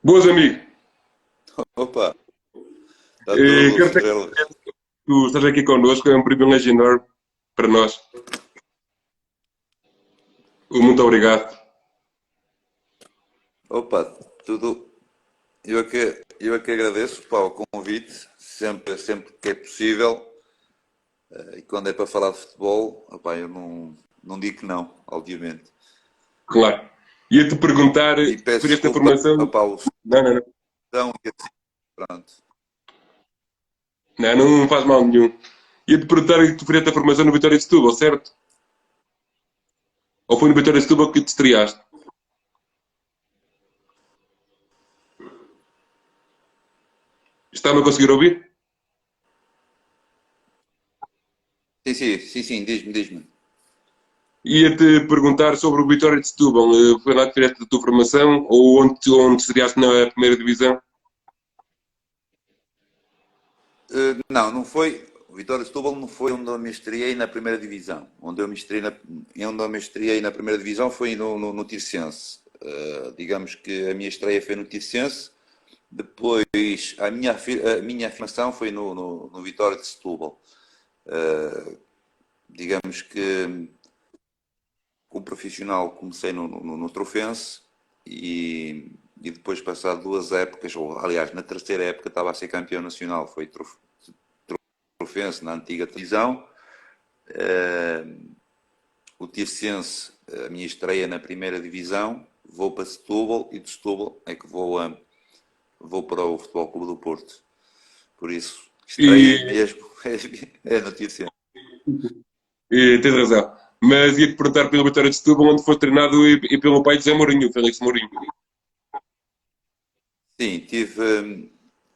Boas, amigo. Opa, está tudo Quero te estrela. agradecer que tu estás aqui connosco, é um privilégio enorme para nós. Muito obrigado. Opa, tudo. Eu é que agradeço, pá, o convite, sempre que é possível. E quando é para falar de futebol, opá, eu não digo que não, obviamente. Claro. Ia-te perguntar E se peço preferias esta desculpa, formação. opá, o Não, não, não. são e assim, pronto. Não, não faz mal nenhum. Ia-te perguntar se tu preferias esta formação no Vitória de Setúbal, certo? Ou foi no Vitória de Setúbal que te estreaste? Está-me a conseguir ouvir? Sim, sim, sim, sim, diz-me. Ia-te perguntar sobre o Vitória de Setúbal. Foi lá que fizeste a tua formação ou onde te estreaste na primeira divisão? Não foi. O Vitória de Setúbal não foi onde eu me estreiei na primeira divisão. Onde eu me estreiei na primeira divisão foi no Tirsense. Digamos que a minha estreia foi no Tirsense. Depois, a minha afirmação foi no Vitória de Setúbal. Uh, digamos que, como profissional, comecei no Trofense e depois, passado 2 épocas, ou aliás, na terceira época, estava a ser campeão nacional. Foi Trofense na antiga televisão. O Tirsense, a minha estreia na primeira divisão. Vou para Setúbal e de Setúbal é que vou para o Futebol Clube do Porto. Por isso, estreia E, mesmo é no Tirsense. tens razão. Mas ia-te perguntar pelo Vitória de Setúbal, onde foi treinado e pelo pai de Zé Mourinho, Félix Mourinho. Sim,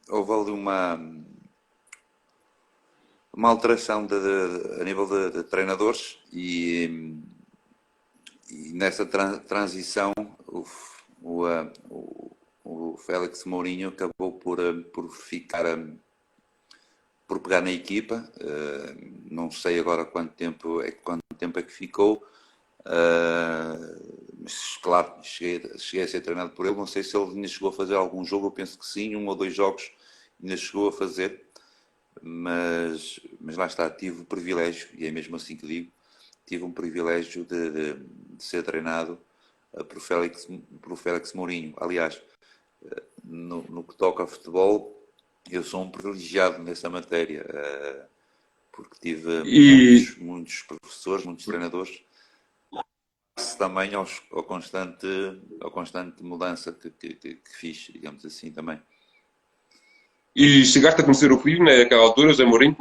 houve ali uma alteração a nível de treinadores e nessa transição o Félix Mourinho acabou por ficar, por pegar na equipa. Não sei agora quanto tempo é que ficou. Mas claro, cheguei a ser treinado por ele. Não sei se ele ainda chegou a fazer algum jogo, eu penso que sim, 1 ou 2 jogos ainda chegou a fazer, mas lá está, tive o privilégio, e é mesmo assim que digo, tive um privilégio de ser treinado por Félix Mourinho. Aliás, no que toca a futebol, eu sou um privilegiado nessa matéria, porque tive E, muitos professores, muitos treinadores, também ao constante mudança que fiz, digamos assim, também. e chegaste a conhecer o filho naquela altura, Zé Mourinho?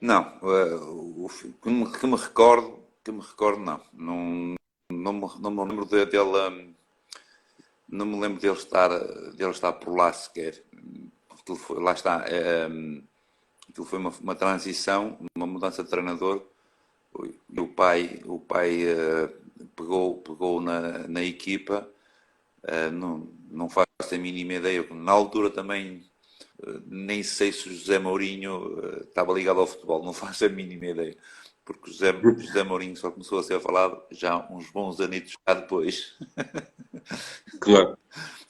Não, que me recordo, não me lembro não me lembro dele estar por lá sequer. Lá está, aquilo foi uma transição, uma mudança de treinador. E o pai pegou na equipa. Não faço a mínima ideia. Na altura também nem sei se o José Mourinho estava ligado ao futebol, não faço a mínima ideia. Porque o José Mourinho só começou a ser falado já uns bons anitos cá depois. Claro.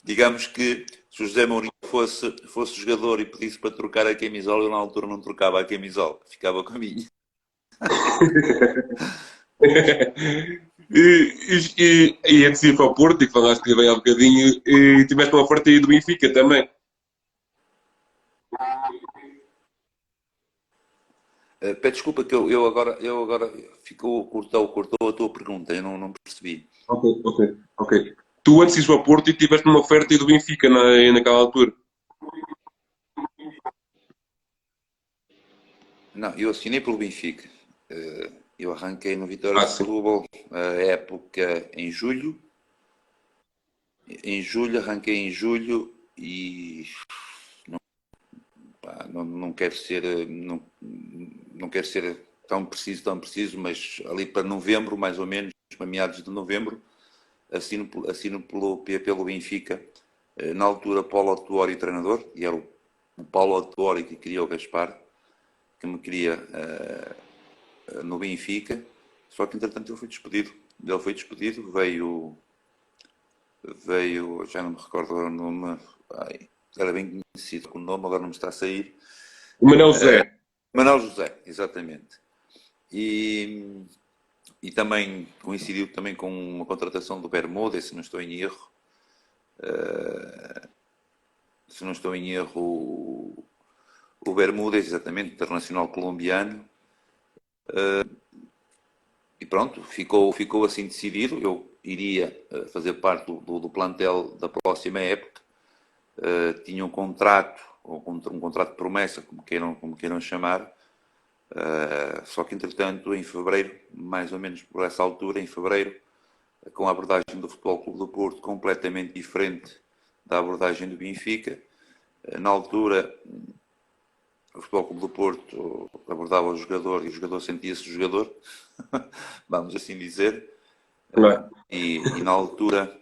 Digamos que se o José Mourinho fosse jogador e pedisse para trocar a camisola, eu na altura não trocava a camisola, ficava com a minha. E antes de ir para o Porto, e que falaste que bem há bocadinho, e tiveste uma oferta aí do Benfica também. Pede desculpa que eu agora cortou a tua pergunta, eu não percebi. Ok, ok, ok. Tu antes de ir para o Porto e tiveste uma oferta aí do Benfica naquela altura. Não, eu assinei pelo Benfica. Eu arranquei no Vitória Ah, de sim. Setúbal a época em julho. Em julho, arranquei em julho e pá, não quero ser, não quero ser tão preciso, mas ali para novembro, mais ou menos, para meados de novembro, assino pelo Benfica. Na altura, Paulo Autuori treinador, e era o Paulo Autuori que queria o Gaspar, que me queria no Benfica, só que entretanto ele foi despedido. ele foi despedido, veio, já não me recordo agora o nome, era bem conhecido com o nome, agora não me está a sair. O Manuel José. Manuel José, exatamente. E também coincidiu também com uma contratação do Bermuda, se não estou em erro. Se não estou em erro, o Bermuda, exatamente, internacional colombiano. E pronto, ficou assim decidido. Eu iria fazer parte do plantel da próxima época. Tinha um contrato, ou um contrato de promessa, como queiram chamar. Só que, entretanto, em fevereiro, mais ou menos por essa altura, em fevereiro, com a abordagem do Futebol Clube do Porto completamente diferente da abordagem do Benfica. Na altura, o Futebol Clube do Porto abordava o jogador e o jogador sentia-se jogador, vamos assim dizer. E na altura,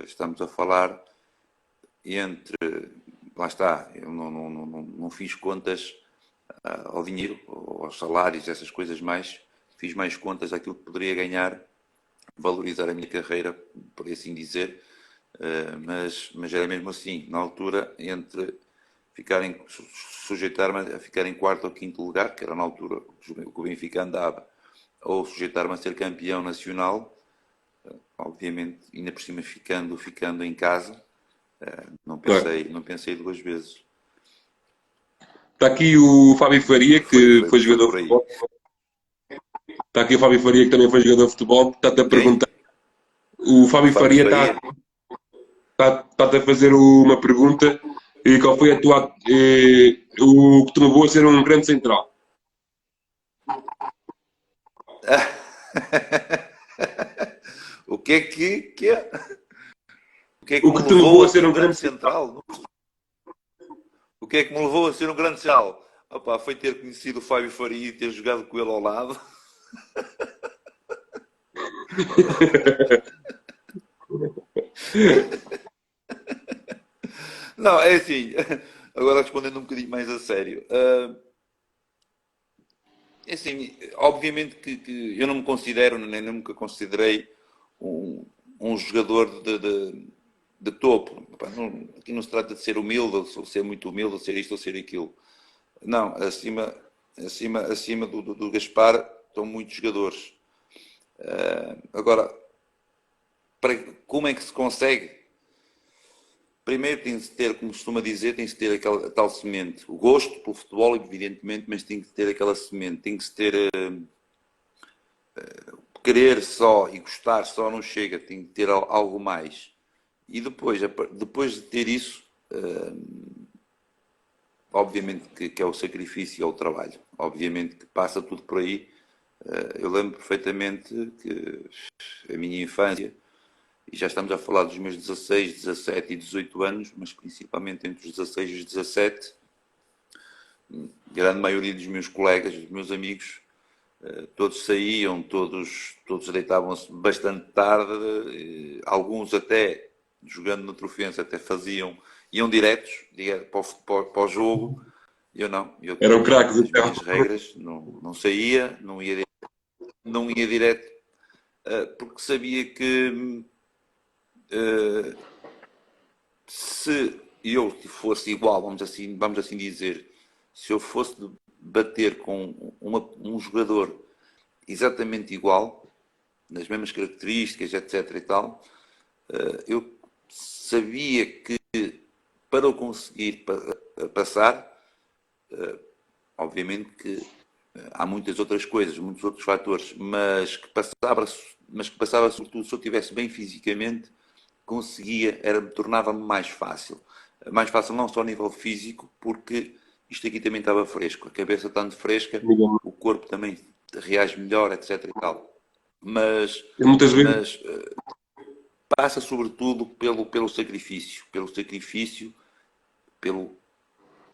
estamos a falar entre, lá está, eu não fiz contas ao dinheiro, aos salários, essas coisas mais, fiz mais contas daquilo que poderia ganhar, valorizar a minha carreira, por assim dizer, mas era mesmo assim, na altura, entre sujeitar-me a ficar em quarto ou quinto lugar, que era na altura que o Benfica andava, ou sujeitar-me a ser campeão nacional, obviamente, ainda por cima ficando em casa, não pensei duas vezes. Está aqui o Fábio Faria, que foi jogador de futebol. Está aqui o Fábio Faria, que também foi jogador de futebol. Está-te a perguntar. O Fábio Faria está-te a fazer uma pergunta. E qual foi o que te levou a ser um grande central? O que é que é? O que é que O me que te levou levou a ser um grande central? central? O que é que me levou a ser um grande central? Opa, foi ter conhecido o Fábio Faria e ter jogado com ele ao lado. Não, é assim, agora respondendo um bocadinho mais a sério. É assim, obviamente que eu não me considero, nem nunca considerei um jogador de topo. Aqui não se trata de ser humilde, ou ser muito humilde, ou ser isto ou ser aquilo. Não, acima do Gaspar estão muitos jogadores. Agora, como é que se consegue? Primeiro tem-se ter, como costuma dizer, tem-se ter aquela tal semente. O gosto pelo futebol, evidentemente, mas tem que ter aquela semente. Tem que se ter querer só e gostar só não chega. Tem que ter algo mais. E depois de ter isso, obviamente que é o sacrifício e é o trabalho. Obviamente que passa tudo por aí. Eu lembro perfeitamente que a minha infância, e já estamos a falar dos meus 16, 17 e 18 anos, mas principalmente entre os 16 e os 17, a grande maioria dos meus colegas, dos meus amigos, todos saíam, todos deitavam-se bastante tarde, alguns até, jogando no Trofense, até iam diretos para o jogo. Eu não, eu Eram tinha craques, as então. minhas regras, não saía, não ia direto, porque sabia que se eu fosse igual, vamos assim dizer, se eu fosse bater com um jogador exatamente igual, nas mesmas características, etc. e tal, eu sabia que para eu conseguir passar, obviamente que há muitas outras coisas, muitos outros fatores, mas que passava sobretudo se eu estivesse bem fisicamente, tornava-me mais fácil. Mais fácil não só a nível físico, porque isto aqui também estava fresco, a cabeça estando fresca, o corpo também reage melhor, etc. e tal. Mas Muitas vezes. passa sobretudo pelo sacrifício, pelo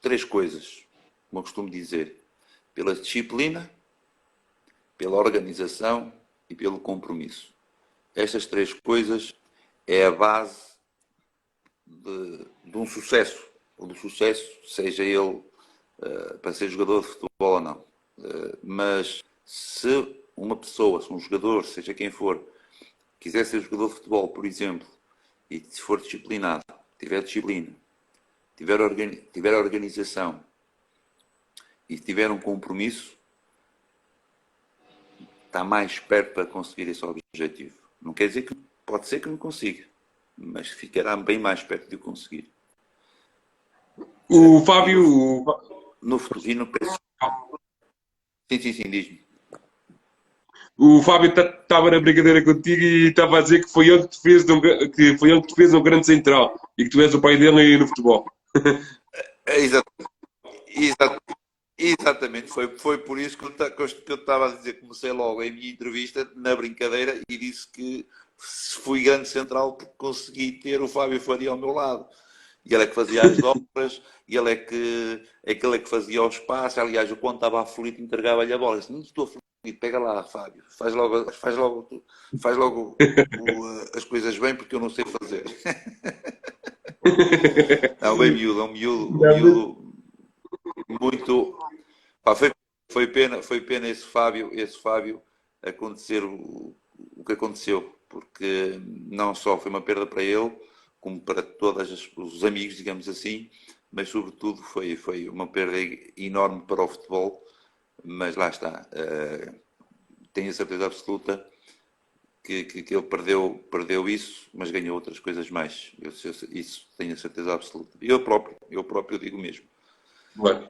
três coisas, como eu costumo dizer, pela disciplina, pela organização e pelo compromisso. Estas três coisas é a base de um sucesso, ou do sucesso, seja ele para ser jogador de futebol ou não. Mas se uma pessoa, se um jogador, seja quem for, quiser ser jogador de futebol, por exemplo, e se for disciplinado, tiver disciplina, tiver organização e tiver um compromisso, está mais perto para conseguir esse objetivo. Não quer dizer que pode ser que não consiga, mas ficará bem mais perto de o conseguir. O Fábio. No futuro, e no sim, diz-me. O Fábio estava na brincadeira contigo e estava a dizer que foi ele que te fez que foi ele que te fez um grande central e que tu és o pai dele aí no futebol. É, exatamente, foi por isso que eu estava a dizer, comecei logo a minha entrevista na brincadeira e disse que fui grande central porque consegui ter o Fábio Faria ao meu lado. E ele é que fazia as dobras, e ele aquele é que fazia o espaço. Aliás, eu quando estava aflito entregava-lhe a bola. Eu disse, não estou aflito, pega lá, Fábio, faz logo as coisas bem porque eu não sei fazer. Não, bem miúdo, é um miúdo muito. Pá, foi pena esse Fábio acontecer o que aconteceu, porque não só foi uma perda para ele, como para todos os amigos, digamos assim, mas sobretudo foi uma perda enorme para o futebol. Mas lá está, tenho a certeza absoluta que ele perdeu isso, mas ganhou outras coisas mais. Isso tenho a certeza absoluta. Eu próprio digo mesmo. Claro.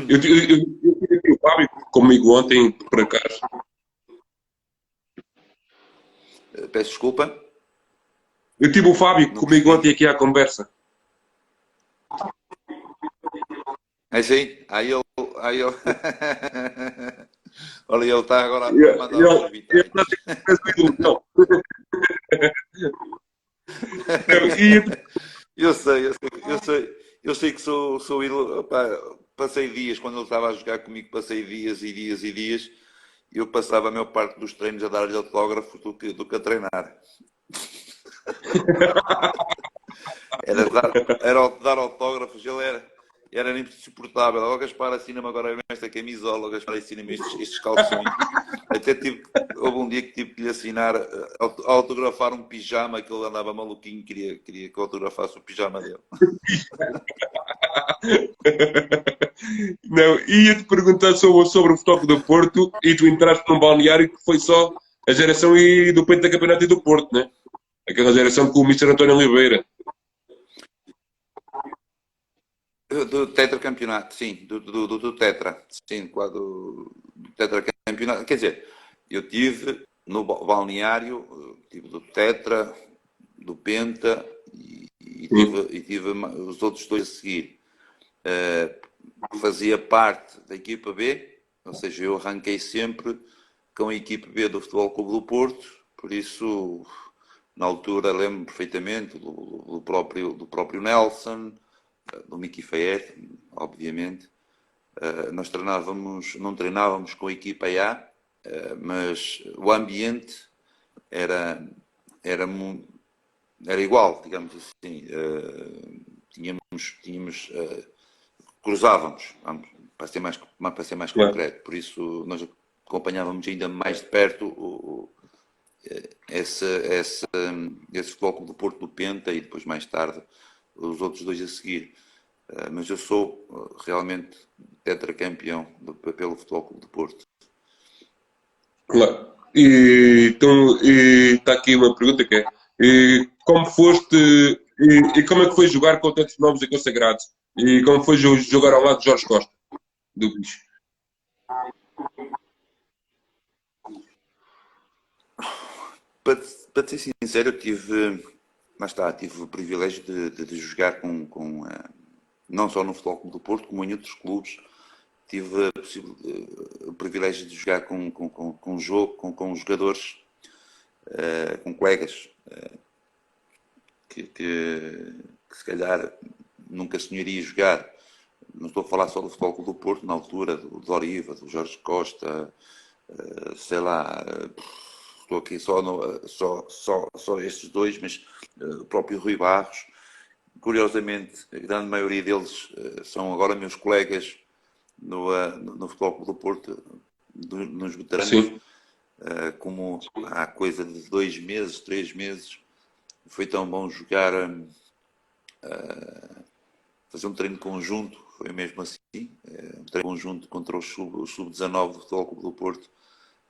Eu tive aqui o Fábio comigo ontem, por acaso. Peço desculpa, Eu tive o Fábio não comigo ontem percebi. aqui à conversa. É sim, aí ele... Olha, ele está agora a Ele mandar os ele vitais. está a dizer que és o ídolo dele. Não, Eu sei que sou ídolo. Opá, passei dias, quando ele estava a jogar comigo, passei dias e dias e dias. Eu passava a maior parte dos treinos a dar-lhe autógrafos do que a treinar. Era dar autógrafos, era insuportável. Ó Gaspar, assina-me agora esta camisola, ó Gaspar, assina-me estes calções. Houve um dia que tive que lhe assinar, autografar um pijama, que ele andava maluquinho, queria que eu autografasse o pijama dele. Não, ia-te perguntar sobre o Futebol do Porto e tu entraste num balneário que foi só a geração do Pentacampeonato e do Porto, né? Aquela geração com o Mister António Oliveira. Do tetracampeonato, sim, do tetra, sim, do tetracampeonato. Quer dizer, eu tive no balneário, tive do tetra, do penta e tive os outros dois a seguir. Fazia parte da equipa B, ou seja, eu arranquei sempre com a equipa B do Futebol Clube do Porto, por isso, na altura, lembro-me perfeitamente do próprio Nelson, do Mickey Fayette, obviamente. Nós não treinávamos com a equipa A, mas o ambiente era, era, era igual, digamos assim. Tínhamos cruzávamos, para ser mais Claro. concreto. Por isso nós acompanhávamos ainda mais de perto esse Futebol do Porto do Penta e depois mais tarde os outros dois a seguir. Mas eu sou realmente tetracampeão pelo Futebol Clube do Porto. Claro. Então, está aqui uma pergunta que é: como foste como é que foi jogar com tantos novos e consagrados? E como foi jogar ao lado de Jorge Costa, do Bicho? Para ser sincero, tive o privilégio de jogar não só no Futebol Clube do Porto, como em outros clubes. Tive o privilégio de jogar com jogadores, com colegas, que se calhar nunca sonharia jogar. Não estou a falar só do Futebol Clube do Porto, na altura, do Doriva, do Jorge Costa, sei lá, estou aqui só estes dois, mas o próprio Rui Barros. Curiosamente, a grande maioria deles são agora meus colegas no Futebol Clube do Porto, nos veteranos. Sim. como há coisa de 2 meses, 3 meses, foi tão bom jogar, fazer um treino conjunto, foi mesmo assim, um treino conjunto contra o Sub-19 do Futebol Clube do Porto,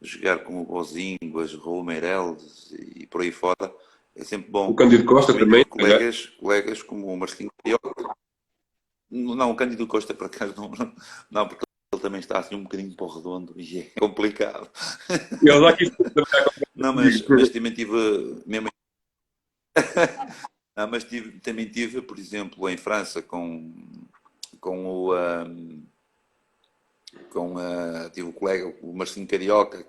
jogar com o Bozínguas, Raul Meireles e por aí fora, é sempre O bom. Cândido Costa Também também, tive calhar. colegas como o Marcinho Carioca. Não, o Cândido Costa, por acaso, não, porque ele também está assim um bocadinho para o redondo e é complicado. Ele já quis trabalhar Não, mas comigo. também tive, mesmo, mas também tive, por exemplo, em França com o, tive o colega, o Marcinho Carioca,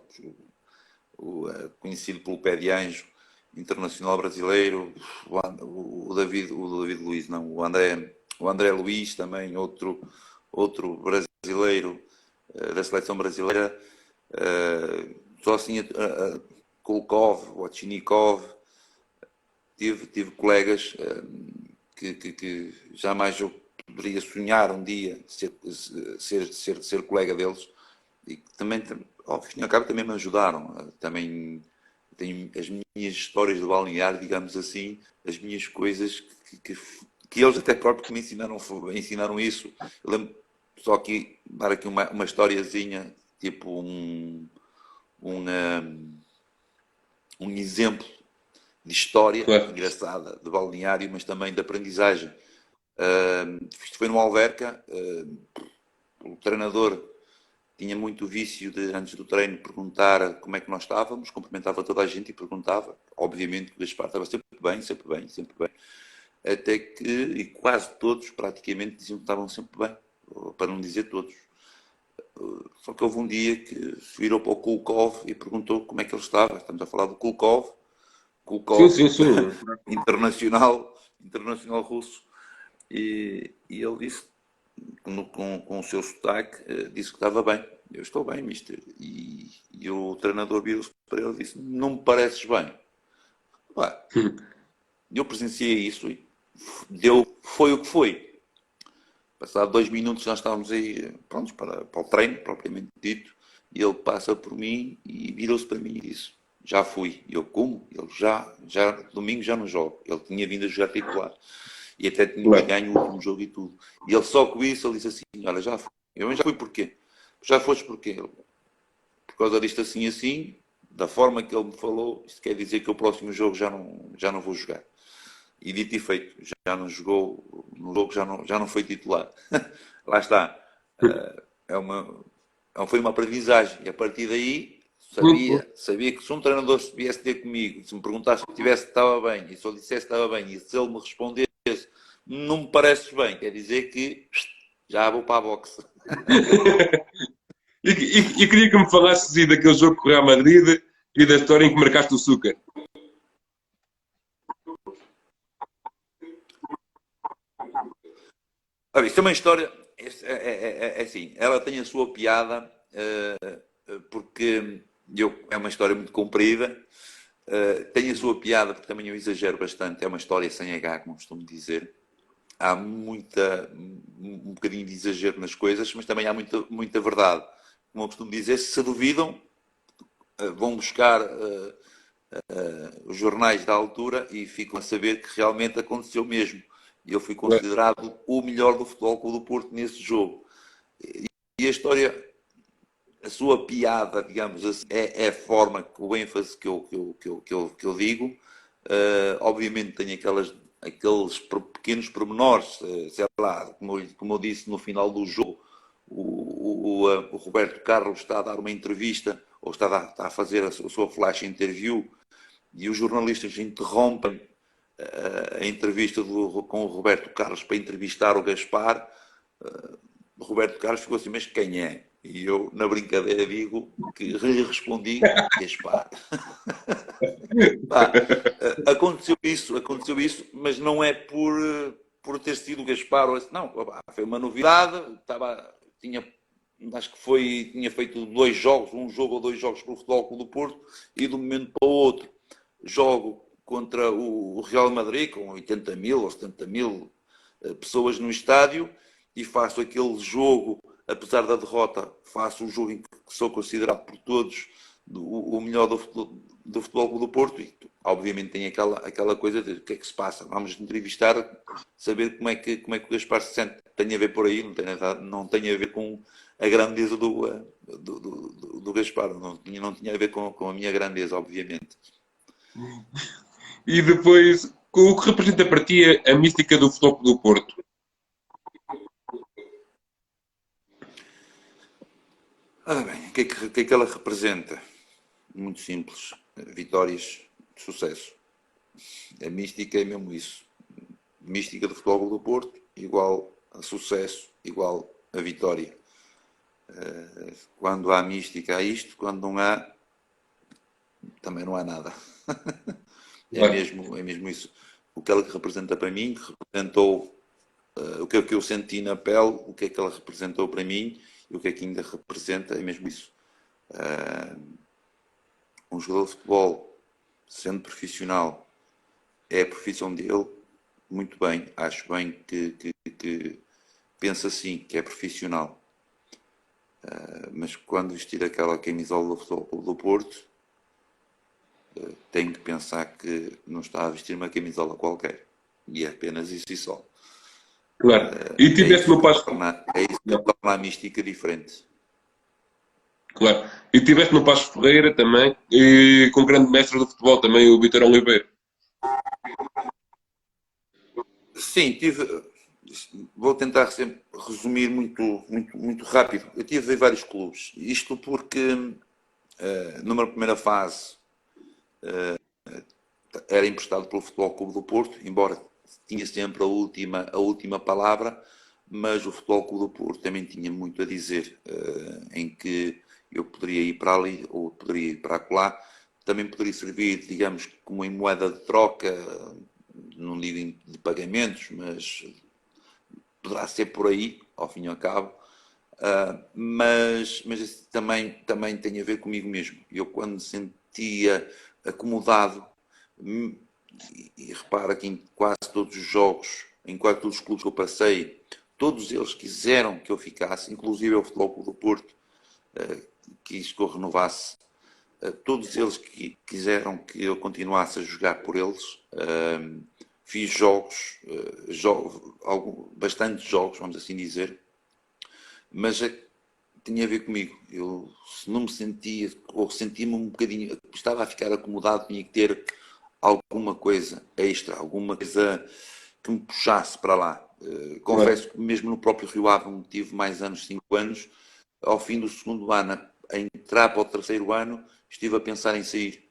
conhecido pelo Pé de Anjo, internacional brasileiro, o David Luiz, não, o André Luiz também, outro brasileiro da seleção brasileira, só assim Kulkov, Ochinikov, tive colegas que jamais eu poderia sonhar um dia ser colega deles e que também, ao fim e ao cabo, também me ajudaram. Também tenho as minhas histórias de balneário, digamos assim, as minhas coisas que eles até próprios me ensinaram isso. Eu lembro só aqui, dar aqui uma historiazinha, tipo um exemplo de história Claro. engraçada de balneário, mas também de aprendizagem. Isto foi no Alverca, o treinador tinha muito o vício de, antes do treino, perguntar como é que nós estávamos, cumprimentava toda a gente e perguntava. Obviamente que o Gaspar estava sempre bem, sempre bem, sempre bem. Até que, e quase todos, praticamente, diziam que estavam sempre bem, para não dizer todos. Só que houve um dia que se virou para o Kulkov e perguntou como é que ele estava. Estamos a falar do Kulkov, Sim, Kulkov sim, sim. internacional russo. E ele disse, com o seu sotaque, disse que estava bem. Eu estou bem, mister. E o treinador virou-se para ele e disse, não me pareces bem. Pá, eu presenciei isso e foi o que foi. Passado 2 minutos nós estávamos aí prontos para o treino, propriamente dito, e ele passa por mim e virou-se para mim e disse, já fui. E eu, como? Ele, já, domingo já não jogo. Ele tinha vindo a jogar titular. E até tínhamos Claro. ganho o último jogo e tudo. E ele só com isso, ele disse assim, olha, já fui. Eu já fui porquê? Já foste porquê? Por causa disto assim assim, da forma que ele me falou, isto quer dizer que o próximo jogo já não vou jogar. E dito e feito, já não jogou, no jogo já não foi titular. Lá está. É uma, foi uma aprendizagem. E a partir daí, sabia que se um treinador viesse ter comigo, se me perguntasse se tivesse que estava bem, e se eu dissesse que estava bem, e se ele me respondesse, não me pareces bem, quer dizer que já vou para a boxe. E queria que me falasses aí daquele jogo com o Real Madrid e da história em que marcaste o Açúcar. Olha, isto é uma história, é assim, ela tem a sua piada, porque é uma história muito comprida, tem a sua piada porque também eu exagero bastante, é uma história sem H, como costumo dizer. Há um bocadinho de exagero nas coisas, mas também há muita verdade. Como eu costumo dizer, se duvidam, vão buscar os jornais da altura e ficam a saber que realmente aconteceu mesmo. E eu fui considerado o melhor do Futebol Clube do Porto nesse jogo. E a história, a sua piada, digamos assim, é a forma, o ênfase que eu digo. Obviamente tem aqueles pequenos pormenores, sei lá, como eu disse no final do jogo, o Roberto Carlos está a dar uma entrevista, ou está a fazer a sua flash interview, e os jornalistas interrompem a entrevista com o Roberto Carlos para entrevistar o Gaspar. O Roberto Carlos ficou assim, mas quem é? E eu, na brincadeira, digo que lhe respondi, Gaspar. Aconteceu isso, mas não é por ter sido o Gaspar. Não, foi uma novidade, acho que tinha feito 2 jogos, um jogo ou 2 jogos para o Futebol Clube do Porto, e de um momento para o outro jogo contra o Real Madrid, com 80 mil ou 70 mil pessoas no estádio, e faço aquele jogo, apesar da derrota, faço um jogo em que sou considerado por todos o melhor do Futebol Clube do Porto, e obviamente tem aquela coisa de o que é que se passa. Vamos entrevistar, saber como é que o Gaspar se sente. Tem a ver por aí, não tem a ver com a grandeza do Gaspar, não tinha a ver com a minha grandeza, obviamente. E depois, o que representa para ti a mística do Futebol Clube do Porto? Ora bem, o que é que ela representa? Muito simples. Vitórias de sucesso. A mística é mesmo isso. Mística do Futebol Clube do Porto igual a sucesso, igual a vitória. Quando há mística há isto, quando não há, também não há nada. É Claro. mesmo isso. O que ela representa para mim, representou o que é que eu senti na pele, o que é que ela representou para mim e o que é que ainda representa, é mesmo isso. Um jogador de futebol, sendo profissional, é a profissão dele, muito bem, acho bem que pensa assim, que é profissional. Mas quando vestir aquela camisola do Futebol Clube do Porto, tem que pensar que não está a vestir uma camisola qualquer. E é apenas isso e só. Claro. E É tiveste isso no que Passo. torna a mística diferente. Claro. E tiveste no Passo Ferreira também, e com o grande mestre do futebol também, o Vítor Oliveira. Sim, vou tentar sempre resumir muito rápido. Eu tive em vários clubes. Isto porque, numa primeira fase, era emprestado pelo Futebol Clube do Porto, embora tinha sempre a última palavra, mas o Futebol Clube do Porto também tinha muito a dizer, em que eu poderia ir para ali ou poderia ir para acolá. Também poderia servir, digamos, como em moeda de troca, não digo de pagamentos, mas poderá ser por aí, ao fim e ao cabo. Mas isso também tem a ver comigo mesmo. Eu, quando me sentia acomodado, e repara que em quase todos os jogos, em quase todos os clubes que eu passei, todos eles quiseram que eu ficasse, inclusive o Futebol Clube do Porto, quis que eu renovasse. Todos eles que quiseram que eu continuasse a jogar por eles. Fiz bastantes jogos, vamos assim dizer, mas tinha a ver comigo. Eu, se não me sentia, ou sentia-me um bocadinho, estava a ficar acomodado, tinha que ter alguma coisa extra, alguma coisa que me puxasse para lá. Claro. Confesso que mesmo no próprio Rio Ave, onde tive mais anos, 5 anos, ao fim do segundo ano, a entrar para o terceiro ano, estive a pensar em sair.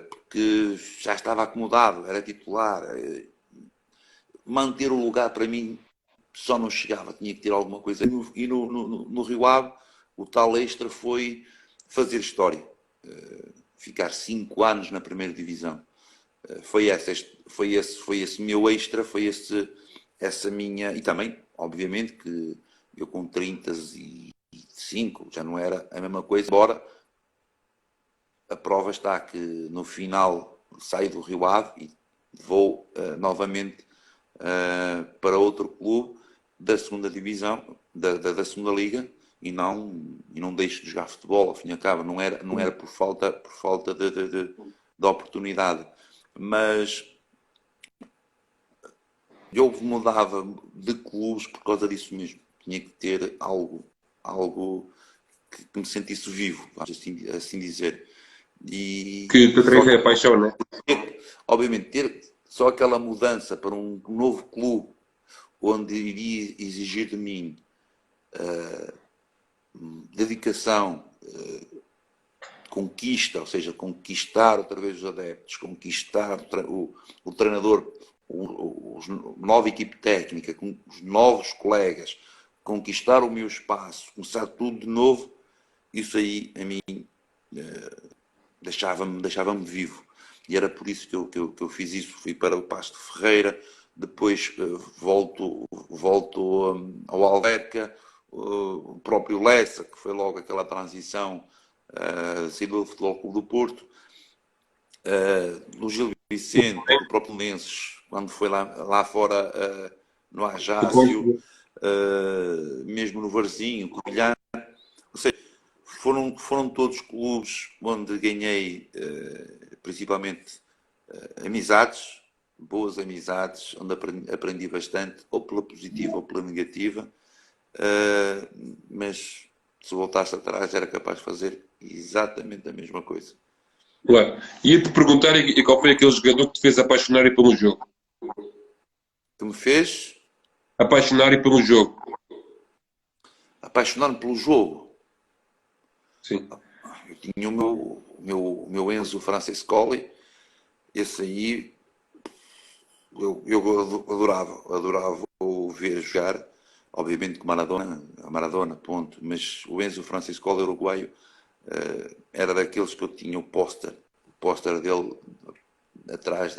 Porque já estava acomodado, era titular. Manter o lugar para mim só não chegava, tinha que ter alguma coisa. E no Rio Ave, o tal extra foi fazer história. Ficar 5 anos na primeira divisão. Foi esse meu extra, essa minha. E também, obviamente, que eu com 35 já não era a mesma coisa, embora a prova está que no final saio do Rio Ave e vou novamente para outro clube da segunda divisão, da segunda liga, e não deixo de jogar futebol, ao fim e ao cabo, não era por falta de oportunidade, mas eu mudava de clubes por causa disso mesmo. Tinha que ter algo que me sentisse vivo, vamos assim dizer. Que E te só transfer a paixão, né? obviamente, ter só aquela mudança para um novo clube onde iria exigir de mim dedicação, conquista, ou seja, conquistar outra vez os adeptos, conquistar o treinador, a nova equipe técnica, com os novos colegas, conquistar o meu espaço, começar tudo de novo, isso aí a mim deixava-me vivo. E era por isso que eu fiz isso. Fui para o Pasto de Ferreira, depois volto ao Alverca, o próprio Lessa, que foi logo aquela transição, saída do Futebol Clube do Porto, no Gil Vicente, do próprio Lenços, quando foi lá fora no Ajácio, mesmo no Varzinho, Covilhã. Ou seja, foram todos clubes onde ganhei principalmente amizades, boas amizades, onde aprendi bastante, ou pela positiva ou pela negativa, mas se voltasse atrás era capaz de fazer exatamente a mesma coisa. Claro. Ia-te perguntar e qual foi aquele jogador que te fez apaixonar pelo jogo? Que me fez Apaixonar pelo jogo. apaixonar-me pelo jogo. Sim. Eu tinha o meu Enzo Francescoli, esse aí eu adorava o ver jogar, obviamente que Maradona, ponto, mas o Enzo Francescoli uruguaio era daqueles que eu tinha o póster dele atrás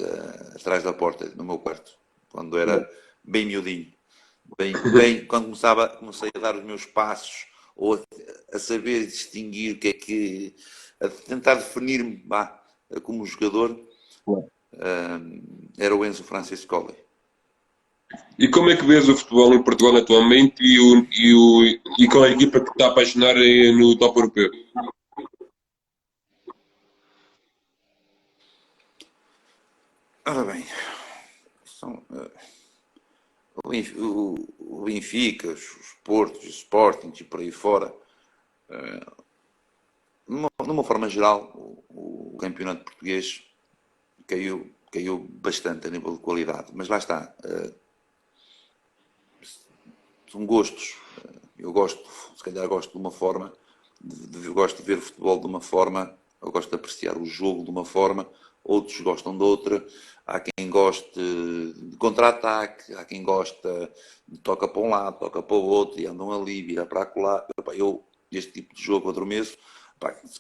da porta, no meu quarto, quando era bem miudinho. Quando comecei a dar os meus passos, ou a saber distinguir o que é que, a tentar definir-me como jogador, era o Enzo Francescoli. E como é que vês o futebol em Portugal atualmente e qual é a equipa que te está a apaixonar no top europeu? Ora bem, são, o Benfica, os Portos, os Sportings e por aí fora, numa forma geral, o campeonato português caiu bastante a nível de qualidade, mas lá está, são gostos. Eu se calhar gosto de uma forma, gosto de ver futebol de uma forma, eu gosto de apreciar o jogo de uma forma, outros gostam de outra. Há quem goste de contra-ataque, há quem gosta de toca para um lado, toca para o outro e andam ali, vira para lá. Eu, este tipo de jogo, adormeço.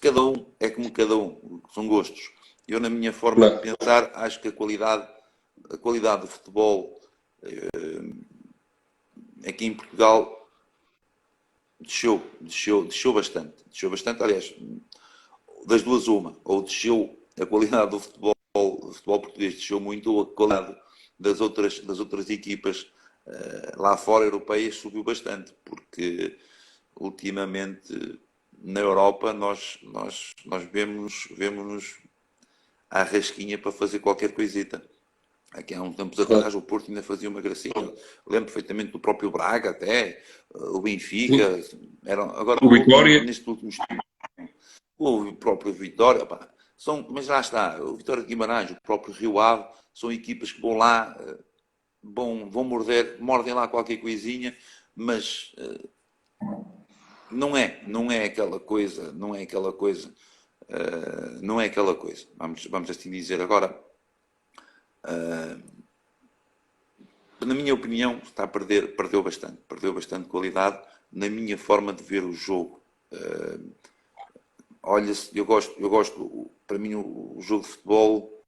Cada um é como cada um, são gostos. Eu, na minha forma de Claro. pensar, acho que a qualidade do futebol aqui em Portugal desceu bastante. Desceu bastante, aliás, das duas uma. Ou desceu a qualidade do futebol português desceu muito, ou a qualidade das outras equipas lá fora, europeias, subiu bastante. Porque ultimamente na Europa nós vemos à rasquinha para fazer qualquer coisita. Aqui há uns tempos Claro. atrás o Porto ainda fazia uma gracinha. Lembro perfeitamente do próprio Braga até, o Sim. Benfica. Agora, O Vitória. nestes últimos tempos, o próprio Vitória. Mas lá está, o Vitória de Guimarães, o próprio Rio Ave, são equipas que vão lá, vão mordem lá qualquer coisinha, mas não é aquela coisa, não é aquela coisa, vamos assim dizer. Agora, na minha opinião, perdeu bastante qualidade na minha forma de ver o jogo. Olha, para mim o jogo de futebol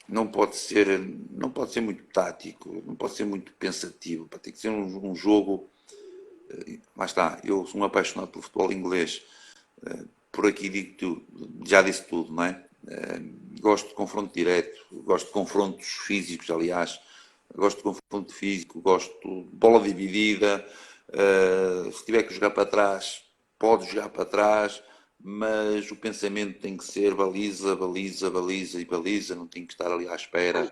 não pode ser muito tático, não pode ser muito pensativo, tem que ser um jogo, lá está, eu sou um apaixonado pelo futebol inglês, por aqui digo tudo, já disse tudo, não é? Gosto de confronto direto, gosto de confrontos físicos, aliás, gosto de confronto físico, gosto de bola dividida, se tiver que jogar para trás, pode jogar para trás, mas o pensamento tem que ser baliza, baliza, baliza e baliza, não tem que estar ali à espera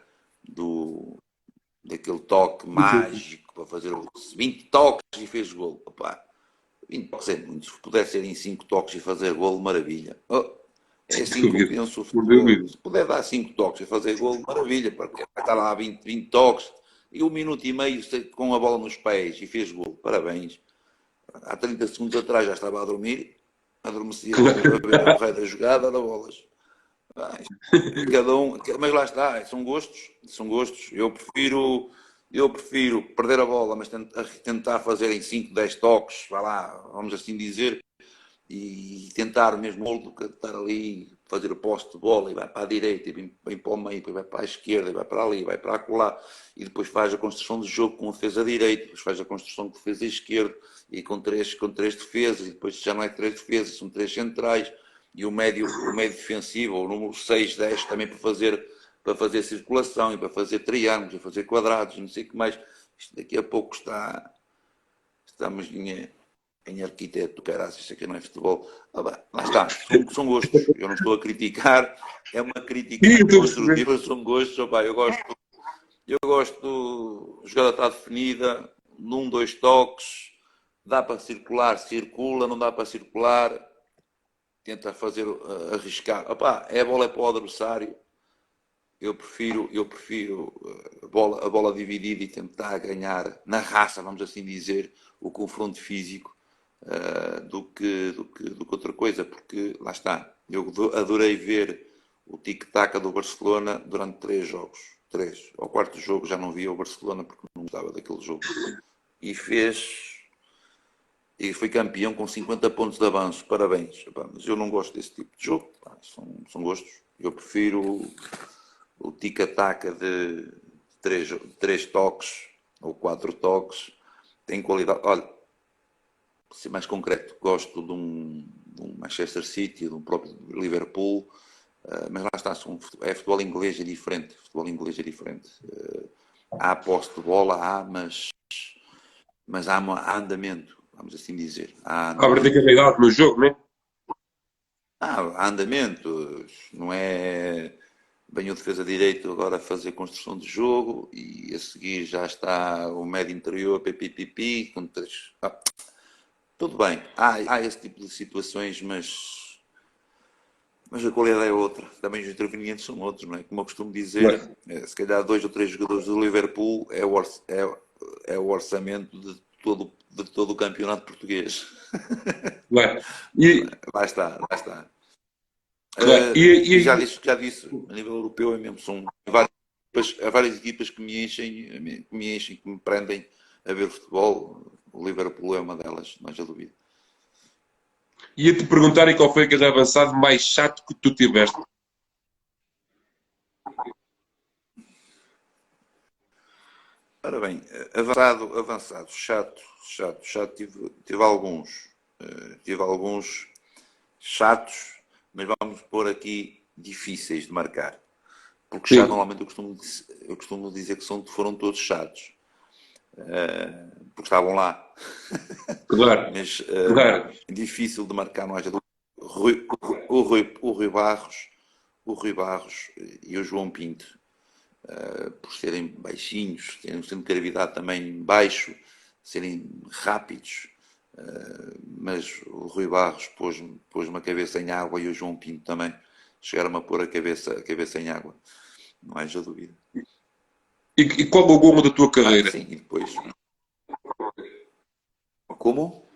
daquele toque mágico para fazer 20 toques e fez gol. Opa, 20 toques é muito, se puder ser em 5 toques e fazer gol, maravilha. É Sem assim que eu dúvida. penso o Sem futebol. dúvida. Se puder dar 5 toques e fazer gol, maravilha, porque vai estar lá 20 toques e 1 minuto e meio com a bola nos pés e fez gol. Parabéns. Há 30 segundos atrás já estava a dormir, adormecia a ver o rei da jogada, da bolas. Cada um, mas lá está, são gostos, são gostos. Eu prefiro perder a bola, mas tentar fazer em 5, 10 toques, vai lá, vamos assim dizer, e tentar mesmo gol do que estar ali, fazer o poste de bola e vai para a direita, e vem para o meio, depois vai para a esquerda, e vai para ali, vai para acolá, e depois faz a construção de jogo com a defesa direita, depois faz a construção de defesa esquerda, e com três defesas, e depois já não é 3 defesas, são 3 centrais, e o médio defensivo, ou o número 6, 10, também para fazer circulação, e para fazer triângulos, e fazer quadrados, e não sei o que mais. Isto daqui a pouco estamos em arquiteto, caraças, isso aqui não é futebol. Lá está, são gostos. Eu não estou a criticar, é uma crítica E eu estou a perceber. construtiva, são gostos. Eu gosto, a jogada está definida, num, dois toques, dá para circular, circula, não dá para circular, tenta fazer, arriscar. A bola é para o adversário. Eu prefiro a bola dividida e tentar ganhar na raça, vamos assim dizer, o confronto físico do que outra coisa, porque lá está. Eu adorei ver o tic-tac do Barcelona durante 3 jogos. 3. Ao quarto jogo já não via o Barcelona porque não gostava daquele jogo. E foi campeão com 50 pontos de avanço. Parabéns. Mas eu não gosto desse tipo de jogo. São gostos. Eu prefiro o tic-tac de 3 toques ou 4 toques. Tem qualidade. Olha, para ser mais concreto, gosto de um Manchester City, de um próprio Liverpool, mas lá está, futebol inglês é diferente. Futebol inglês é diferente. Há posse de bola, mas há andamento, vamos assim dizer. Há Há andamento. verticalidade no jogo, né? Há andamento, não é bem o defesa direito agora a fazer construção de jogo e a seguir já está o médio interior, pipi, com 3. Tudo bem, há esse tipo de situações, mas a qualidade é outra. Também os intervenientes são outros, não é? Como eu costumo dizer, se calhar 2 ou 3 jogadores do Liverpool é o orçamento de todo o campeonato português. Claro. E, Lá está. claro. E já disse, a nível europeu é mesmo, há várias equipas que me enchem, que me prendem a ver futebol. O Liverpool é uma delas, não haja dúvida. Ia-te perguntar qual foi aquele avançado mais chato que tu tiveste. Ora bem, avançado, chato, tive alguns. Tive alguns chatos, mas vamos pôr aqui difíceis de marcar. Porque chato, Sim, normalmente eu costumo dizer que foram todos chatos. Porque estavam lá. claro. Mas Claro. difícil de marcar, não haja dúvida. O Rui Barros e o João Pinto, por serem baixinhos, terem um centro de gravidade também baixo, serem rápidos, mas o Rui Barros pôs-me a cabeça em água e o João Pinto também chegaram a pôr a cabeça em água, não haja dúvida. E qual o gomo da tua carreira? Sim, e depois. Como?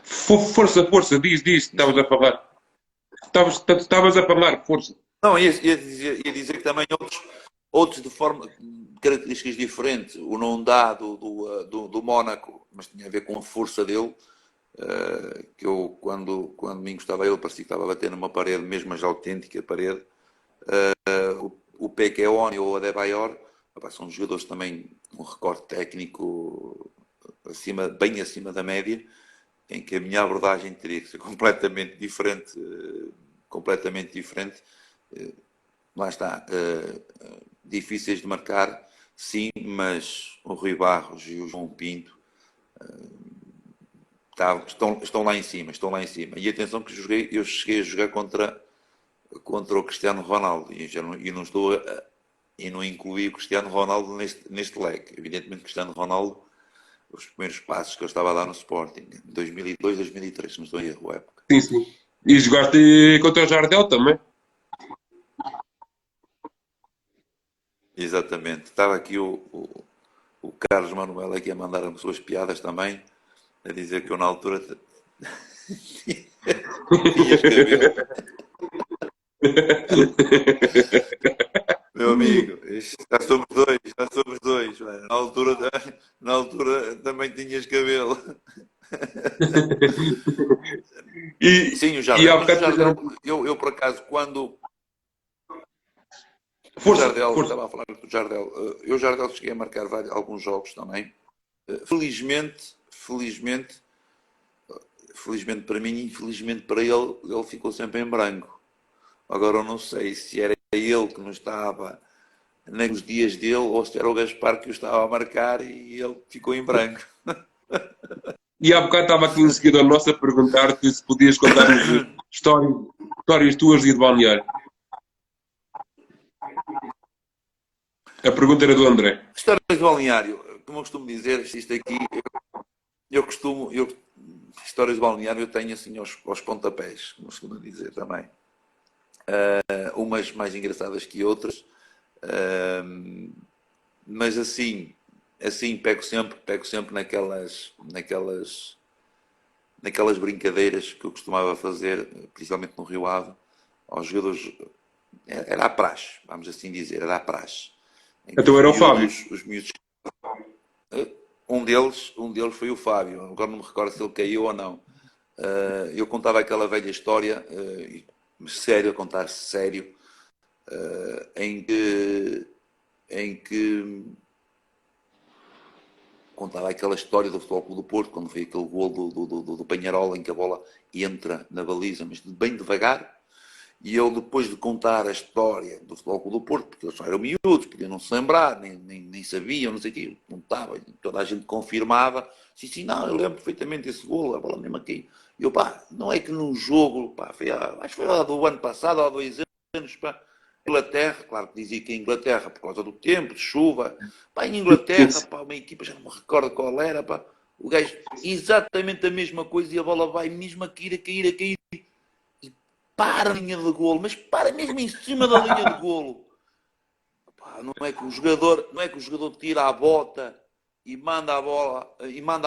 Força, diz, estavas a falar. Estavas a falar, força. Não, ia dizer que também outros de características diferentes. O não dá do Mónaco, mas tinha a ver com a força dele. Que eu, quando me encostava a ele, parecia que estava a bater numa parede, mesmo mas autêntica parede. O Pequeoni ou o Adebayor, são jogadores também com um recorde técnico bem acima da média, em que a minha abordagem teria que ser completamente diferente. Lá está, difíceis de marcar, sim, mas o Rui Barros e o João Pinto estão lá em cima, E atenção que eu cheguei a jogar contra o Cristiano Ronaldo e não incluí o Cristiano Ronaldo neste leque. Evidentemente, Cristiano Ronaldo, os primeiros passos que eu estava a dar no Sporting, em 2002, 2003, se não estou em erro, época. Sim, sim. E jogaste contra o Jardel também? Exatamente. Estava aqui o Carlos Manuel aqui a mandar as suas piadas também, a dizer que eu na altura tinhas cabelo. Meu amigo, já somos dois. Mano. Na altura também tinhas cabelo. Sim, o E Jardel. há Mas o Jardel, bocado. eu por acaso, quando o Força, Jardel, força. estava a falar do Jardel, eu o Jardel cheguei a marcar alguns jogos também. Felizmente para mim, infelizmente para ele ficou sempre em branco. Agora eu não sei se era ele que não estava nos dias dele ou se era o Gaspar que o estava a marcar e ele ficou em branco. E há bocado estava aqui um seguidor nosso a perguntar-te se podias contar-nos histórias tuas de ir de balneário. A pergunta era do André. Histórias de balneário, como eu costumo dizer, isto aqui, histórias de balneário eu tenho assim aos pontapés, como eu costumo dizer também. Umas mais engraçadas que outras, mas assim pego sempre naquelas brincadeiras que eu costumava fazer, principalmente no Rio Ave, aos jogadores. Era a praxe, vamos assim dizer, era a praxe. Em que Então era o Fábio. os miúdos, um deles foi o Fábio, agora não me recordo se ele caiu ou não. Eu contava aquela velha história, sério, a contar sério, em que contava aquela história do Futebol Clube do Porto, quando foi aquele gol do Peñarol em que a bola entra na baliza, mas bem devagar. E eu, depois de contar a história do Futebol Clube do Porto, porque eles só eram miúdos, podiam não se lembrar, nem sabiam, não sei o quê, contava, toda a gente confirmava, sim, não, eu lembro perfeitamente desse gol, a bola mesmo aqui. E eu, não é que num jogo, acho que foi lá do ano passado, há 2 anos, Inglaterra, claro que dizia que a Inglaterra, por causa do tempo, de chuva, em Inglaterra, uma equipa, já não me recordo qual era, o gajo, exatamente a mesma coisa e a bola vai mesmo a cair, para a linha de golo, mas para mesmo em cima da linha de golo. Não é que o jogador tira a bota e manda a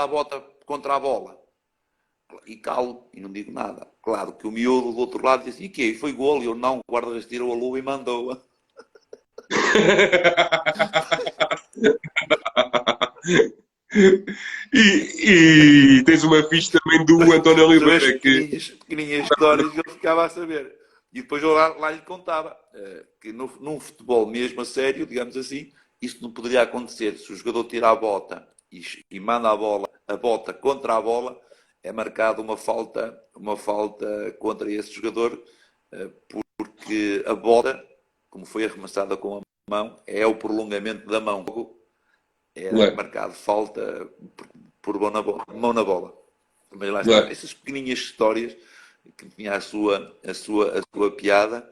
bota contra a bola. E calo, e não digo nada. Claro que o miúdo do outro lado diz assim, e que foi golo? E eu não, o guarda-redes tirou a luva e mandou-a. E tens uma ficha também do António São as Oliveira, que pequeninhas histórias que ele ficava a saber. E depois eu lá lhe contava que num futebol mesmo a sério, digamos assim, isso não poderia acontecer. Se o jogador tira a bota e manda a bota contra a bola, é marcada uma falta contra esse jogador, porque a bota, como foi arremessada com a mão, é o prolongamento da mão. Era claro, marcado falta por mão na bola. Mas lá está, claro. essas pequeninhas histórias que tinha a sua piada,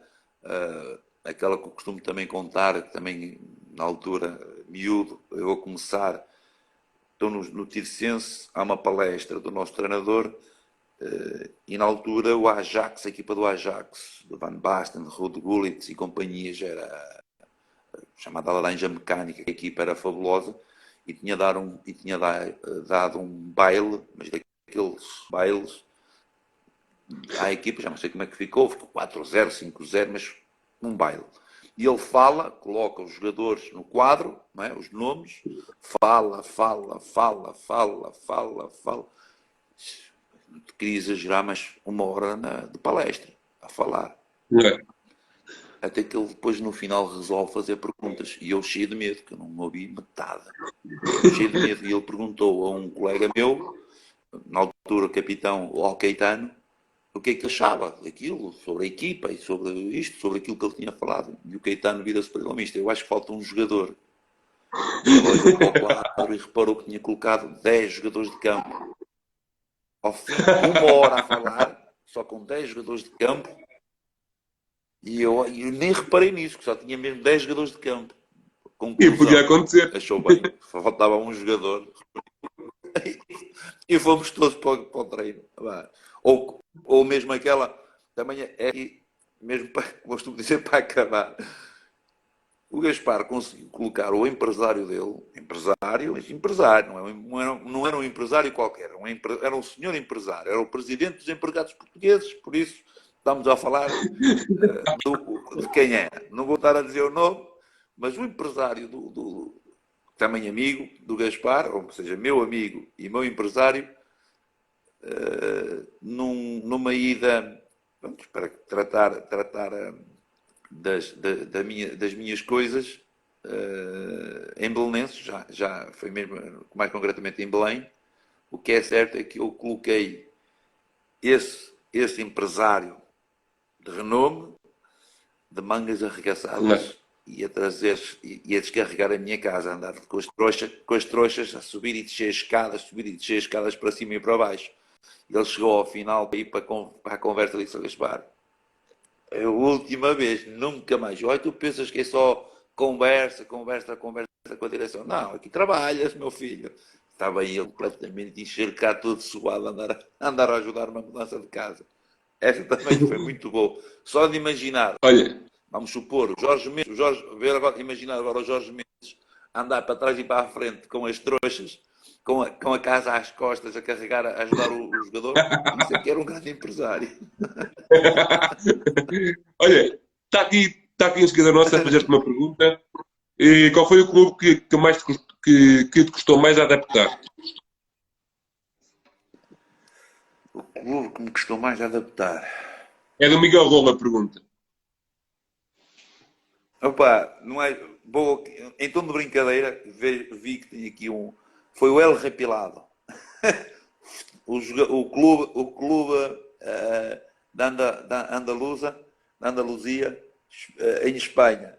aquela que eu costumo também contar, que também na altura, miúdo, eu vou começar, estou no Tirsense, há uma palestra do nosso treinador, e na altura o Ajax, a equipa do Ajax, do Van Basten, Ruud Gullit e companhias, era chamada Laranja Mecânica, a equipa era fabulosa, e tinha dado um baile, mas daqueles bailes à equipa, já não sei como é que ficou 4-0, 5-0, mas um baile. E ele coloca os jogadores no quadro, não é? Os nomes, fala. Não te queria exagerar, mas 1 hora de palestra, a falar. Claro. Até que ele depois no final resolve fazer perguntas. E eu cheio de medo, que eu não ouvi metade. Cheio de medo. E ele perguntou a um colega meu, na altura capitão Caetano, o que é que achava daquilo, sobre a equipa e sobre isto, sobre aquilo que ele tinha falado. E o Caetano vira-se para ele, mister, eu acho que falta um jogador. E ele olhou para o quadro e reparou que tinha colocado 10 jogadores de campo. Ao fim de 1 hora a falar, só com 10 jogadores de campo, e eu nem reparei nisso, que só tinha mesmo 10 jogadores de campo. E podia Conclusão, acontecer. achou bem, faltava um jogador. E fomos todos para o treino. Ou mesmo aquela, também mesmo para, costumo dizer, para acabar. O Gaspar conseguiu colocar o empresário dele, empresário, não era um empresário qualquer, era um senhor empresário, era o presidente dos empregados portugueses, por isso estamos a falar de quem era. Não vou estar a dizer o nome, mas o empresário também amigo do Gaspar, ou seja, meu amigo e meu empresário, numa ida para tratar das minhas coisas em Belenenses, já foi mesmo, mais concretamente em Belém. O que é certo é que eu coloquei esse empresário de renome, de mangas arregaçadas Claro. ia descarregar a minha casa, andar com as trouxas, a subir e descer escadas para cima e para baixo. Ele chegou ao final para ir para a conversa e disse ao Gaspar: é a última vez, nunca mais. Olha, tu pensas que é só conversa com a direção. Não, aqui trabalhas, meu filho. Estava aí ele completamente encharcado, todo suado, a andar a ajudar uma mudança de casa. Essa também foi muito boa. Só de imaginar, Olha, vamos supor, imaginar agora o Jorge Mendes andar para trás e para a frente com as trouxas, com a casa às costas, a carregar, a ajudar o jogador. Isso é que era um grande empresário. olha, está aqui um seguidor nosso a fazer-te uma pergunta. E qual foi o clube que mais que te custou mais a adaptar? O clube que me custou mais a adaptar. É do Miguel Rola a pergunta. Opa, não é. Boa, em tom de brincadeira, vi que tinha aqui um. Foi o El Repilado. O clube da Andaluzia, em Espanha.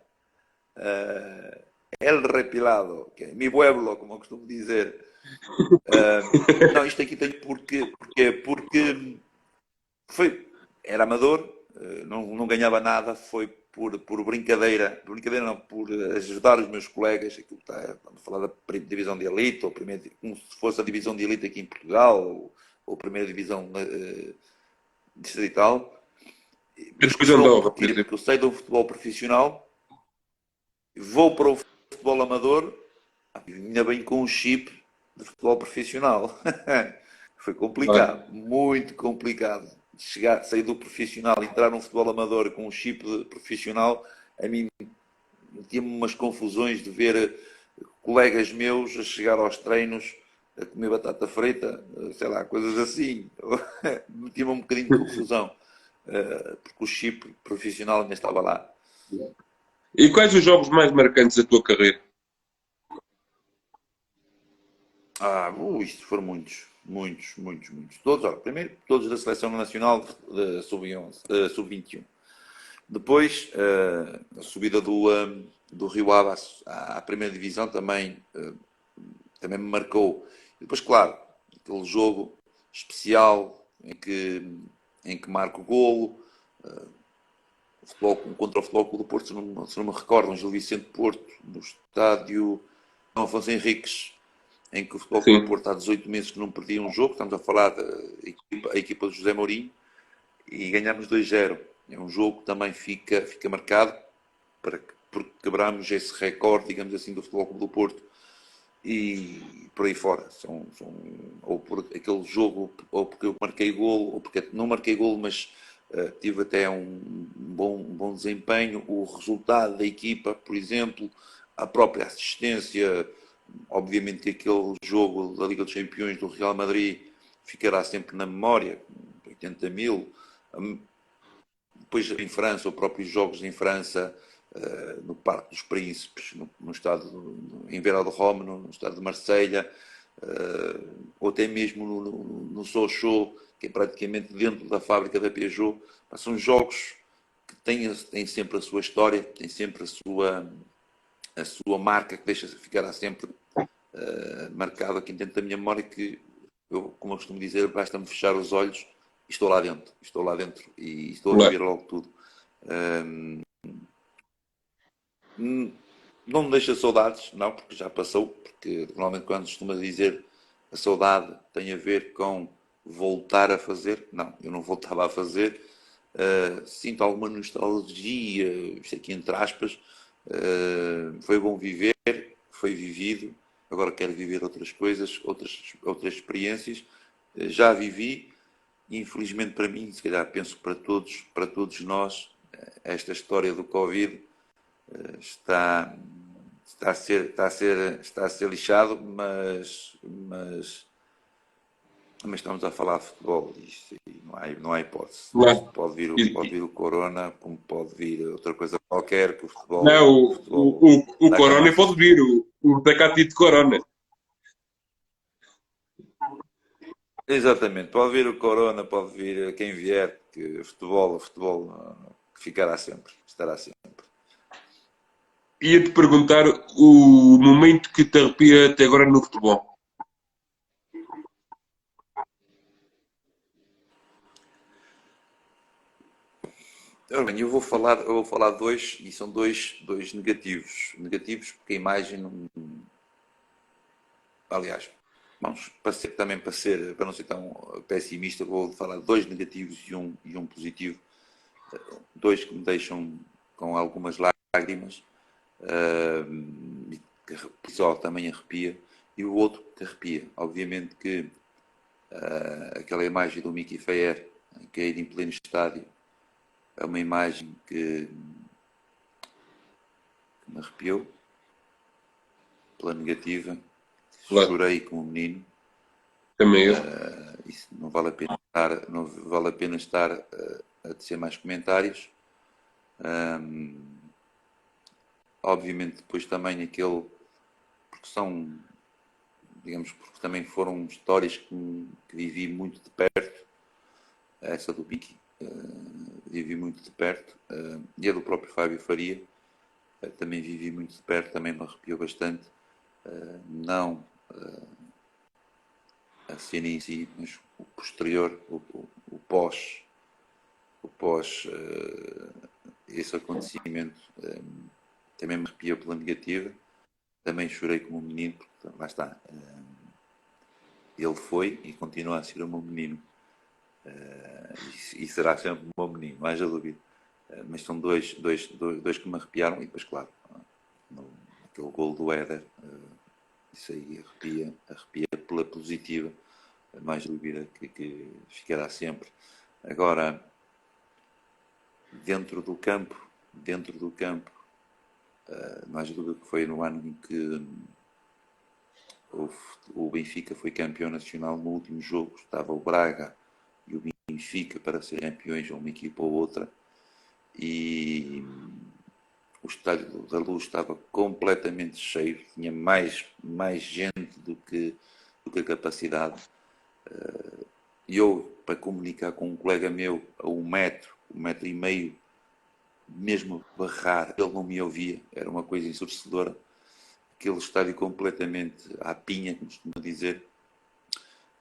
El Repilado, que é mi pueblo, como eu costumo dizer. Não, isto aqui tem porque era amador, não ganhava nada, foi por brincadeira não, por ajudar os meus colegas, estamos a falar da divisão de elite, ou primeira, como se fosse a divisão de elite aqui em Portugal, ou primeira divisão distrital, A mas divisão de custou-me honra, por porque exemplo. eu saio do futebol profissional, vou para o futebol amador, ainda bem com um chip de futebol profissional. Foi Claro. complicado, muito complicado. Sair do profissional, entrar num futebol amador com um chip de profissional, a mim tinha-me umas confusões de ver colegas meus a chegar aos treinos a comer batata frita, sei lá, coisas assim. Metia-me um bocadinho de confusão, porque o chip profissional ainda estava lá. E quais os jogos mais marcantes da tua carreira? Isto foram muitos, muitos, muitos, muitos. Todos, olha, primeiro, todos da Seleção Nacional de Sub-11, Sub-21. Depois, a subida do Rio Ave à primeira divisão também me marcou. E depois, claro, aquele jogo especial em que marco o golo, contra o Futebol Clube do Porto, se não me recordo, um Gil Vicente Porto, no estádio Dom Afonso Henriques, em que o Futebol Clube do Sim. Porto há 18 meses que não perdia um jogo, estamos a falar da equipa de José Mourinho, e ganhámos 2-0. É um jogo que também fica marcado porque quebramos esse recorde, digamos assim, do Futebol Clube do Porto e por aí fora. Ou por aquele jogo, ou porque eu marquei golo, ou porque não marquei golo, mas tive até um bom desempenho. O resultado da equipa, por exemplo, a própria assistência, obviamente que aquele jogo da Liga dos Campeões do Real Madrid ficará sempre na memória, 80 mil. Depois em França, os próprios jogos em França, no Parque dos Príncipes, no estado, em Vélodrome, no estado de Marselha, ou até mesmo no Sochaux, que é praticamente dentro da fábrica da Peugeot. São jogos que têm sempre a sua história, têm sempre a sua marca, que ficará sempre marcado aqui dentro da minha memória, que eu, como eu costumo dizer, basta-me fechar os olhos e estou lá dentro e estou a viver Claro. logo tudo. Não me deixa saudades, não, porque já passou, porque normalmente quando costuma dizer a saudade tem a ver com voltar a fazer, não, eu não voltava a fazer, sinto alguma nostalgia, isto aqui entre aspas, foi bom viver, foi vivido, agora quero viver outras coisas, outras experiências, já vivi, e infelizmente para mim, se calhar penso para todos nós, esta história do Covid está a ser lixado, mas estamos a falar de futebol e não há hipótese. Isto Claro. pode vir o Corona, como pode vir outra coisa qualquer, que o Não, futebol, o futebol o dá Corona camaças pode de vir, tudo. o Tecatito Corona. Exatamente, pode vir o Corona, pode vir quem vier, que o futebol ficará sempre, estará sempre. Ia-te perguntar o momento que te arrepia até agora no futebol. Ora bem, eu vou falar dois, e são dois negativos. Negativos porque a imagem não. Aliás, vamos, para não ser tão pessimista, vou falar dois negativos e um positivo. Dois que me deixam com algumas lágrimas, que só também arrepia, e o outro que arrepia. Obviamente que aquela imagem do Mickey Fair caído em pleno estádio é uma imagem que me arrepiou pela negativa. Claro, Chorei como um menino. também eu. Isso não vale a pena estar, não vale a pena estar a tecer mais comentários. Obviamente depois também aquele, porque são, digamos, porque também foram histórias que vivi muito de perto, essa do Mickey, vivi muito de perto, e a do próprio Fábio Faria, também vivi muito de perto, também me arrepiou bastante, não a cena em si, mas o posterior, o pós esse acontecimento, também me arrepiou pela negativa, também chorei como um menino, porque lá está, ele foi e continua a ser o meu menino, e será sempre o meu menino, mais a dúvida. Mas são dois que me arrepiaram, e depois, claro, aquele gol do Éder, isso aí arrepia pela positiva, mais dúvida que ficará sempre. Agora, dentro do campo, mais dúvida que foi no ano em que o Benfica foi campeão nacional. No último jogo estava o Braga e o Benfica para ser campeões, uma equipa ou outra, e o Estádio da Luz estava completamente cheio, tinha mais gente do que a capacidade. E eu, para comunicar com um colega meu a um metro e meio, mesmo barrar, ele não me ouvia, era uma coisa ensurdecedora. Aquele estádio completamente à pinha, como costuma dizer,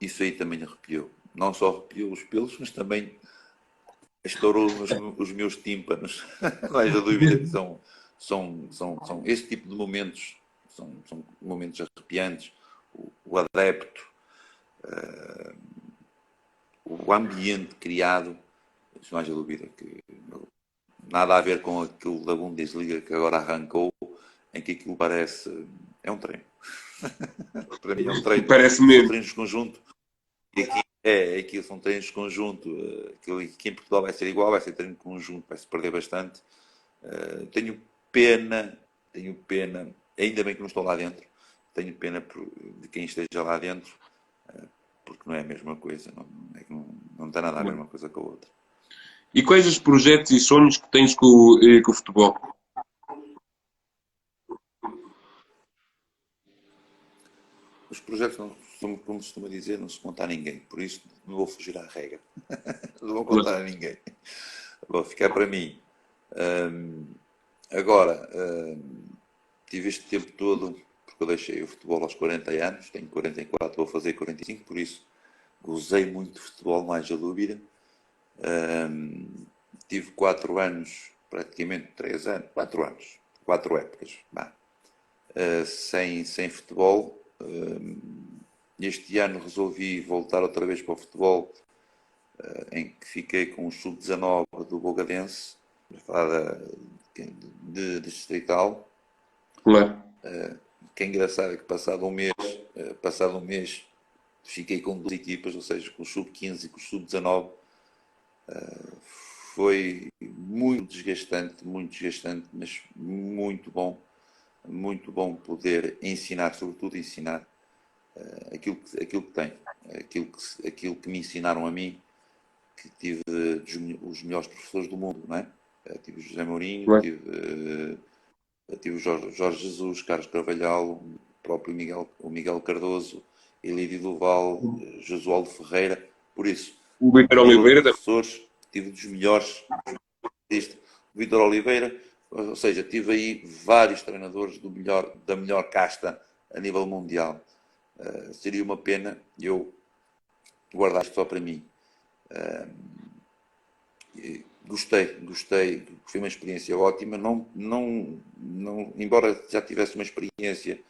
isso aí também arrepiou. Não só arrepiou os pelos, mas também estourou os meus tímpanos. Não haja dúvida que são esse tipo de momentos, são momentos arrepiantes. O adepto, o ambiente criado, não haja dúvida que nada a ver com aquilo da Bundesliga que agora arrancou, em que aquilo parece. É um treino. Para mim é um treino. Parece São mesmo. treinos de conjunto. E aqui são treinos de conjunto. Aqui em Portugal vai ser igual, vai ser treino de conjunto, vai-se perder bastante. Tenho pena, ainda bem que não estou lá dentro, tenho pena de quem esteja lá dentro, porque não é a mesma coisa, não tem nada a ver uma coisa com a outra. E quais os projetos e sonhos que tens com o futebol? Os projetos, como se costuma dizer, não se conta a ninguém, por isso não vou fugir à regra. Não vou contar a ninguém. Vou ficar para mim. Agora, tive este tempo todo, porque eu deixei o futebol aos 40 anos, tenho 44, vou fazer 45, por isso gozei muito de futebol, mais a dúvida. Tive 4 anos, praticamente 3 anos, 4 anos, 4 épocas, sem futebol. Este ano resolvi voltar outra vez para o futebol, em que fiquei com o sub-19 do Bogadense, de distrital. Claro. Que é engraçado é que passado um mês fiquei com 2 equipas, ou seja, com o sub-15 e com o sub-19. Foi muito desgastante, mas muito bom poder ensinar, sobretudo ensinar aquilo que tenho, aquilo que me ensinaram a mim, que tive os melhores professores do mundo, não é? Tive o José Mourinho, Claro. tive o Jorge Jesus, Carlos Carvalhal, o próprio Miguel Cardoso, Elídio Duval, Josualdo Ferreira. Por isso, O Vítor a nível de Oliveira, professores, tive dos melhores. O Vítor Oliveira, ou seja, tive aí vários treinadores da melhor casta a nível mundial. Seria uma pena eu guardar isto só para mim. Gostei, foi uma experiência ótima. Embora já tivesse uma experiência,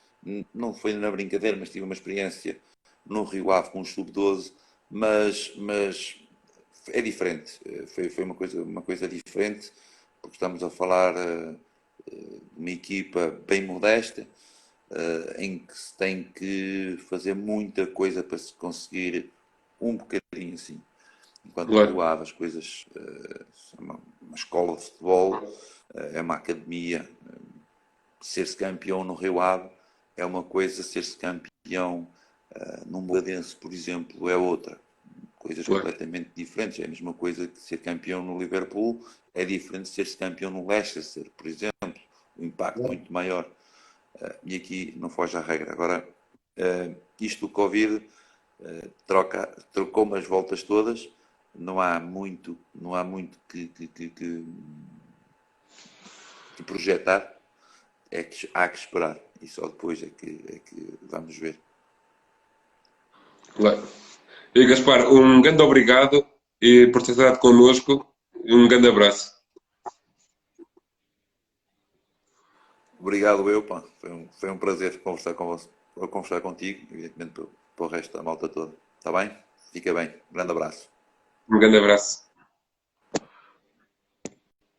não foi na brincadeira, mas tive uma experiência no Rio Ave com o Sub-12, mas é diferente. Foi uma coisa diferente, porque estamos a falar de uma equipa bem modesta, em que se tem que fazer muita coisa para se conseguir um bocadinho assim. Enquanto no Rio Claro, Ave as coisas, é uma escola de futebol, é uma academia. Ser-se campeão no Rio Ave é uma coisa, ser-se campeão no Mogadense, por exemplo, é outra. Coisas claro, completamente diferentes. É a mesma coisa que ser campeão no Liverpool, é diferente de ser-se campeão no Leicester, por exemplo. O impacto muito maior. E aqui não foge à regra. Agora, isto do Covid trocou-me as voltas todas. Não há muito que projetar. Há que esperar. E só depois é que vamos ver. claro. E Gaspar, um grande obrigado por ter estado connosco. Um grande abraço. Obrigado, eu, pá. Foi um prazer conversar com você, conversar contigo, evidentemente para o resto da malta toda. Está bem? Fica bem. Grande abraço. Um grande abraço.